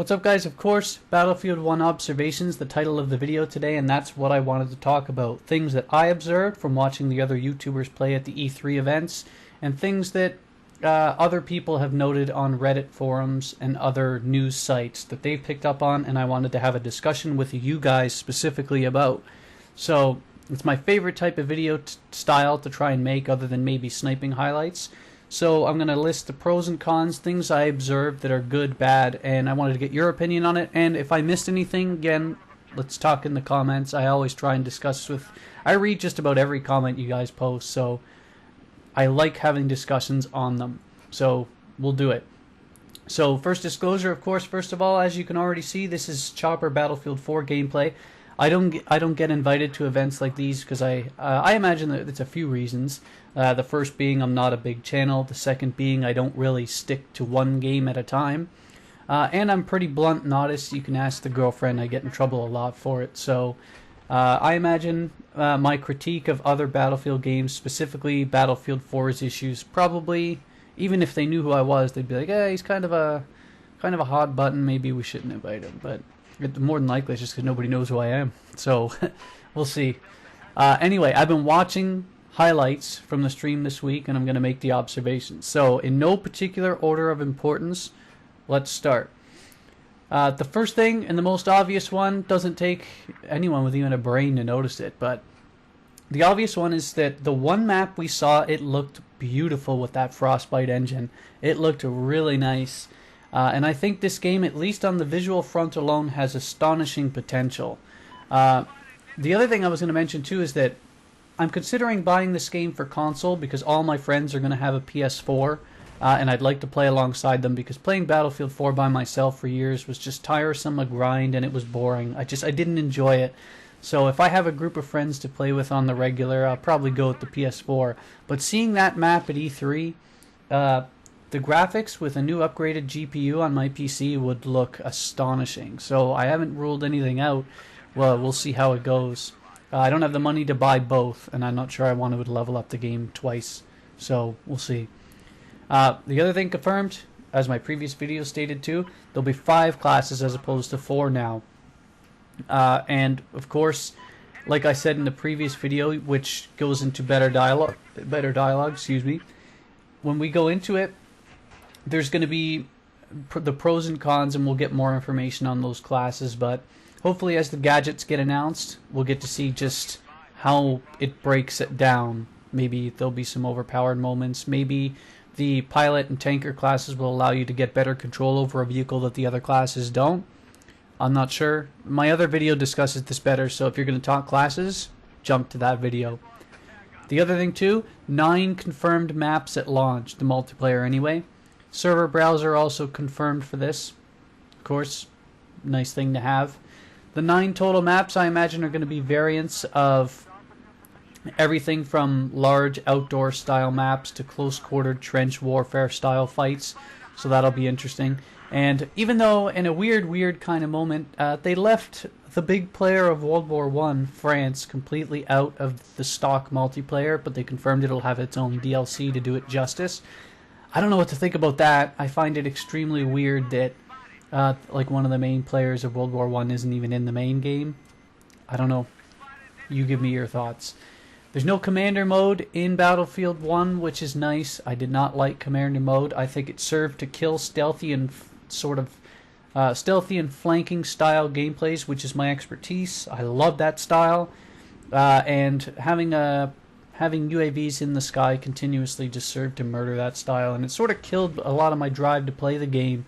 What's up, guys? Of course, Battlefield 1 Observations, the title of the video today, and that's what I wanted to talk about. Things that I observed from watching the other YouTubers play at the E3 events, and things that other people have noted on Reddit forums and other news sites that they've picked up on, and I wanted to have a discussion with you guys specifically about. So, it's my favorite type of video style to try and make, other than maybe sniping highlights. So I'm going to list the pros and cons, things I observed that are good, bad, and I wanted to get your opinion on it. And if I missed anything, again, let's talk in the comments. I always try and discuss I read just about every comment you guys post, so I like having discussions on them. So we'll do it. So first disclosure, of course, first of all, as you can already see, this is Chopper Battlefield 4 gameplay. I don't get invited to events like these because I imagine that it's a few reasons. The first being I'm not a big channel. The second being I don't really stick to one game at a time. And I'm pretty blunt and honest. You can ask the girlfriend. I get in trouble a lot for it. So I imagine my critique of other Battlefield games, specifically Battlefield 4's issues, probably even if they knew who I was, they'd be like, "Hey, he's kind of a hot button. Maybe we shouldn't invite him." But more than likely, it's just because nobody knows who I am. So we'll see. Anyway, I've been watching highlights from the stream this week, and I'm going to make the observations. So in no particular order of importance, let's start. The first thing, and the most obvious one, doesn't take anyone with even a brain to notice it, but the obvious one is that the one map we saw, it looked beautiful with that Frostbite engine. It looked really nice. And I think this game, at least on the visual front alone, has astonishing potential. The other thing I was going to mention too is that I'm considering buying this game for console because all my friends are going to have a PS4, and I'd like to play alongside them because playing Battlefield 4 by myself for years was just tiresome, a grind, and it was boring. I didn't enjoy it. So if I have a group of friends to play with on the regular, I'll probably go with the PS4. But seeing that map at E3, the graphics with a new upgraded GPU on my PC would look astonishing. So I haven't ruled anything out. Well, we'll see how it goes. I don't have the money to buy both, and I'm not sure I want to level up the game twice. So we'll see. The other thing confirmed, as my previous video stated too, there'll be 5 classes as opposed to 4 now. And of course, like I said in the previous video, which goes into better dialogue, excuse me. When we go into it, there's going to be the pros and cons, and we'll get more information on those classes, but hopefully as the gadgets get announced, we'll get to see just how it breaks it down. Maybe there'll be some overpowered moments. Maybe the pilot and tanker classes will allow you to get better control over a vehicle that the other classes don't. I'm not sure. My other video discusses this better, so if you're going to talk classes, jump to that video. The other thing too, 9 confirmed maps at launch, the multiplayer anyway. Server browser also confirmed for this. Of course, nice thing to have. The 9 total maps, I imagine, are going to be variants of everything from large outdoor style maps to close-quartered trench warfare style fights. So that'll be interesting. And even though in a weird kind of moment, they left the big player of World War I, France, completely out of the stock multiplayer, but they confirmed it'll have its own DLC to do it justice. I don't know what to think about that. I find it extremely weird that like one of the main players of World War I isn't even in the main game. I don't know. You give me your thoughts. There's no commander mode in Battlefield 1, which is nice. I did not like commander mode. I think it served to kill stealthy and stealthy and flanking style gameplays, which is my expertise. I love that style. And having UAVs in the sky continuously just served to murder that style, and it sort of killed a lot of my drive to play the game,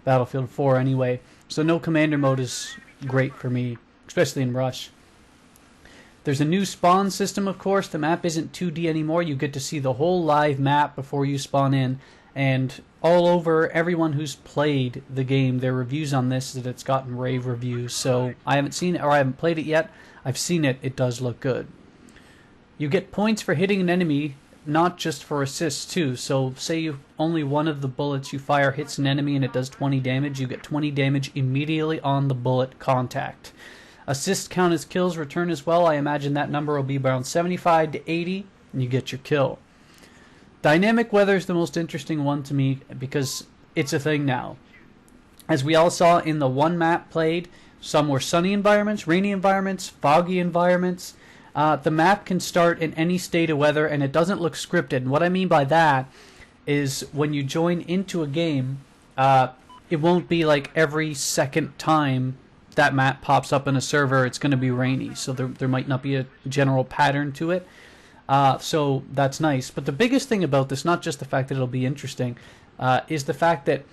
Battlefield 4 anyway. So no commander mode is great for me, especially in Rush. There's a new spawn system, of course. The map isn't 2D anymore. You get to see the whole live map before you spawn in, and all over everyone who's played the game, their reviews on this is that it's gotten rave reviews. So I haven't seen it, or I haven't played it yet. I've seen it. It does look good. You get points for hitting an enemy, not just for assists too. So say only one of the bullets you fire hits an enemy and it does 20 damage, you get 20 damage immediately on the bullet contact. Assists count as kills return as well. I imagine that number will be around 75 to 80, and you get your kill. Dynamic weather is the most interesting one to me because it's a thing now. As we all saw in the one map played, some were sunny environments, rainy environments, foggy environments. The map can start in any state of weather, and it doesn't look scripted. And what I mean by that is when you join into a game, it won't be like every second time that map pops up in a server, it's going to be rainy. So there might not be a general pattern to it. So that's nice. But the biggest thing about this, not just the fact that it'll be interesting, is the fact that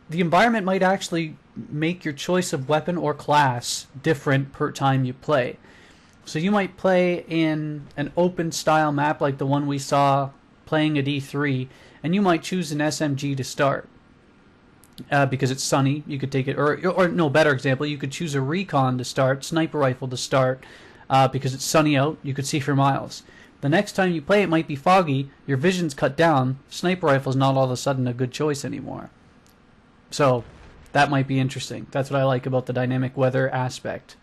the environment might actually make your choice of weapon or class different per time you play. So you might play in an open style map like the one we saw playing at E3, and you might choose an SMG to start. Because it's sunny, you could take it, or no, better example, you could choose a recon to start, sniper rifle to start, because it's sunny out, you could see for miles. The next time you play, it might be foggy, your vision's cut down, sniper rifle's not all of a sudden a good choice anymore. So, that might be interesting. That's what I like about the dynamic weather aspect.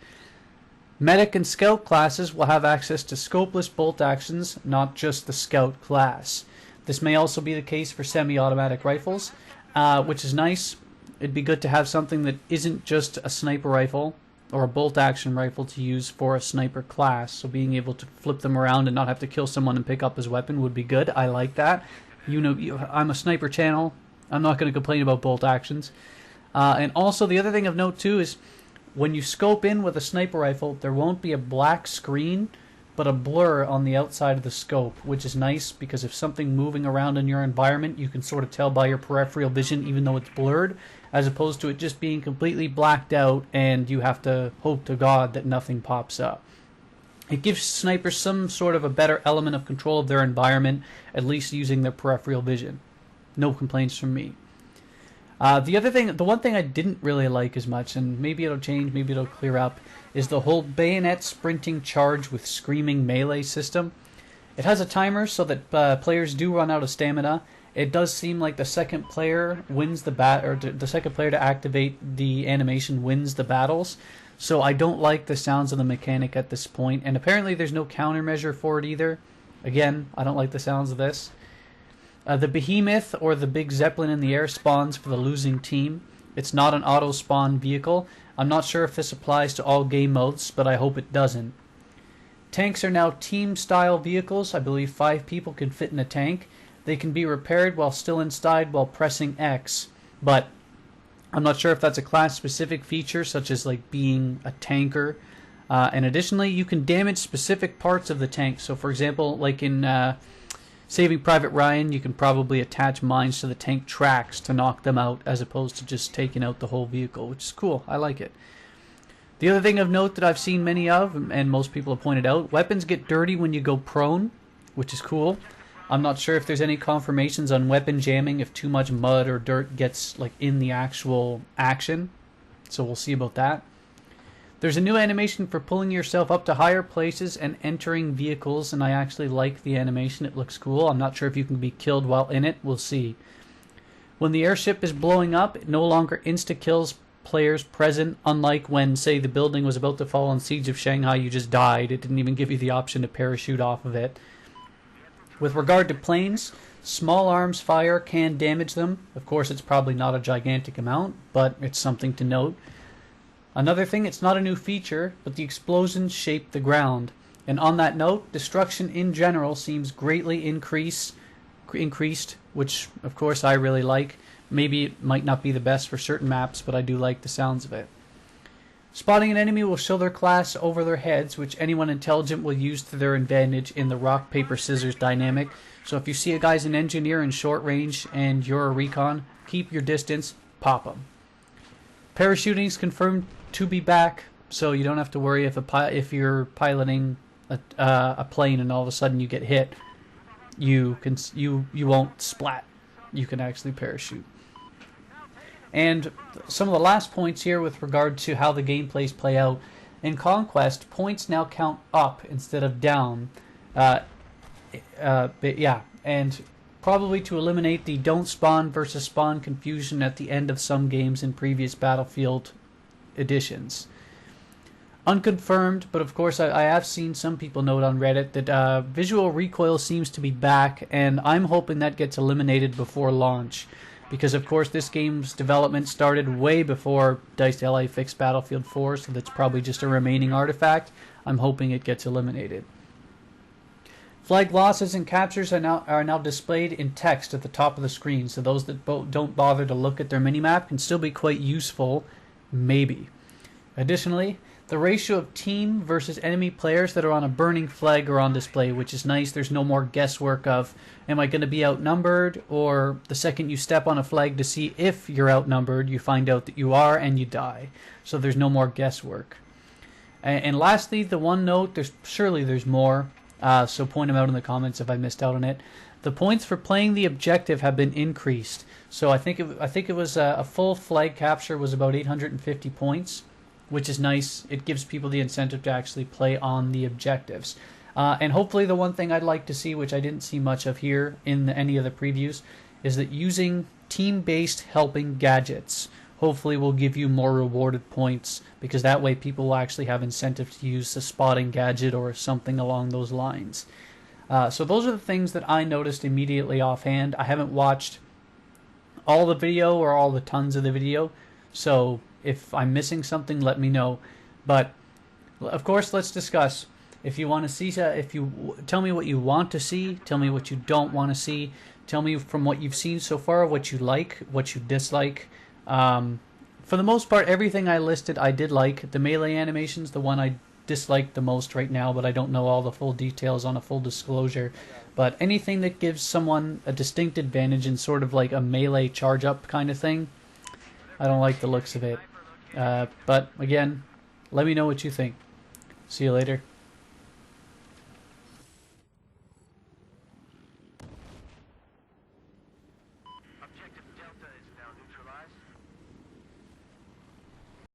Medic and Scout classes will have access to scopeless bolt actions, not just the Scout class. This may also be the case for semi-automatic rifles, which is nice. It'd be good to have something that isn't just a sniper rifle or a bolt action rifle to use for a sniper class. So being able to flip them around and not have to kill someone and pick up his weapon would be good. I like that. You know, I'm a sniper channel. I'm not going to complain about bolt actions. And also the other thing of note too is when you scope in with a sniper rifle, there won't be a black screen, but a blur on the outside of the scope, which is nice because if something moving around in your environment, you can sort of tell by your peripheral vision even though it's blurred, as opposed to it just being completely blacked out and you have to hope to God that nothing pops up. It gives snipers some sort of a better element of control of their environment, at least using their peripheral vision. No complaints from me. The one thing I didn't really like as much, and maybe it'll change, maybe it'll clear up, is the whole bayonet sprinting charge with screaming melee system. It has a timer so that players do run out of stamina. It does seem like the second player wins the the second player to activate the animation wins the battles. So I don't like the sounds of the mechanic at this point, and apparently there's no countermeasure for it either. Again, I don't like the sounds of this. The Behemoth, or the big Zeppelin in the air, spawns for the losing team. It's not an auto-spawn vehicle. I'm not sure if this applies to all game modes, but I hope it doesn't. Tanks are now team-style vehicles. I believe 5 people can fit in a tank. They can be repaired while still inside while pressing X, but I'm not sure if that's a class-specific feature, such as like being a tanker. And additionally, you can damage specific parts of the tank. So, for example, like in Saving Private Ryan, you can probably attach mines to the tank tracks to knock them out as opposed to just taking out the whole vehicle, which is cool. I like it. The other thing of note that I've seen many of, and most people have pointed out, weapons get dirty when you go prone, which is cool. I'm not sure if there's any confirmations on weapon jamming if too much mud or dirt gets like in the actual action, so we'll see about that. There's a new animation for pulling yourself up to higher places and entering vehicles, and I actually like the animation. It looks cool. I'm not sure if you can be killed while in it. We'll see. When the airship is blowing up, it no longer insta-kills players present, unlike when, say, the building was about to fall on Siege of Shanghai, you just died. It didn't even give you the option to parachute off of it. With regard to planes, small arms fire can damage them. Of course, it's probably not a gigantic amount, but it's something to note. Another thing, it's not a new feature, but the explosions shape the ground. And on that note, destruction in general seems greatly increased, which of course I really like. Maybe it might not be the best for certain maps, but I do like the sounds of it. Spotting an enemy will show their class over their heads, which anyone intelligent will use to their advantage in the rock, paper, scissors dynamic. So if you see a guy's an engineer in short range and you're a recon, keep your distance, pop him. Parachuting is confirmed to be back, so you don't have to worry if you're piloting a plane and all of a sudden you get hit, you won't splat. You can actually parachute. And some of the last points here with regard to how the gameplays play out. In Conquest, points now count up instead of down. And probably to eliminate the don't spawn versus spawn confusion at the end of some games in previous Battlefield editions. Unconfirmed, but of course I have seen some people note on Reddit that visual recoil seems to be back, and I'm hoping that gets eliminated before launch. because of course this game's development started way before Dice LA fixed Battlefield 4, so that's probably just a remaining artifact. I'm hoping it gets eliminated. Flag losses and captures are now displayed in text at the top of the screen, so those that don't bother to look at their minimap can still be quite useful, maybe. Additionally, the ratio of team versus enemy players that are on a burning flag are on display, which is nice. There's no more guesswork of, am I going to be outnumbered? Or the second you step on a flag to see if you're outnumbered, you find out that you are and you die. So there's no more guesswork. And lastly, the one note, surely there's more, so point them out in the comments if I missed out on it. The points for playing the objective have been increased. So I think it was a full flag capture was about 850 points, which is nice. It gives people the incentive to actually play on the objectives. And hopefully the one thing I'd like to see, which I didn't see much of here in any of the previews, is that using team-based helping gadgets hopefully will give you more rewarded points, because that way people will actually have incentive to use the spotting gadget or something along those lines. So those are the things that I noticed immediately offhand. I haven't watched all the video or all the tons of the video, so if I'm missing something, let me know. But of course, let's discuss. If you want to see, tell me what you want to see, tell me what you don't want to see, tell me from what you've seen so far what you like, what you dislike. For the most part, everything I listed I did like. The melee animation's the one I dislike the most right now, but I don't know all the full details on a full disclosure. But anything that gives someone a distinct advantage in sort of like a melee charge up kind of thing, I don't like the looks of it. But again, let me know what you think. See you later.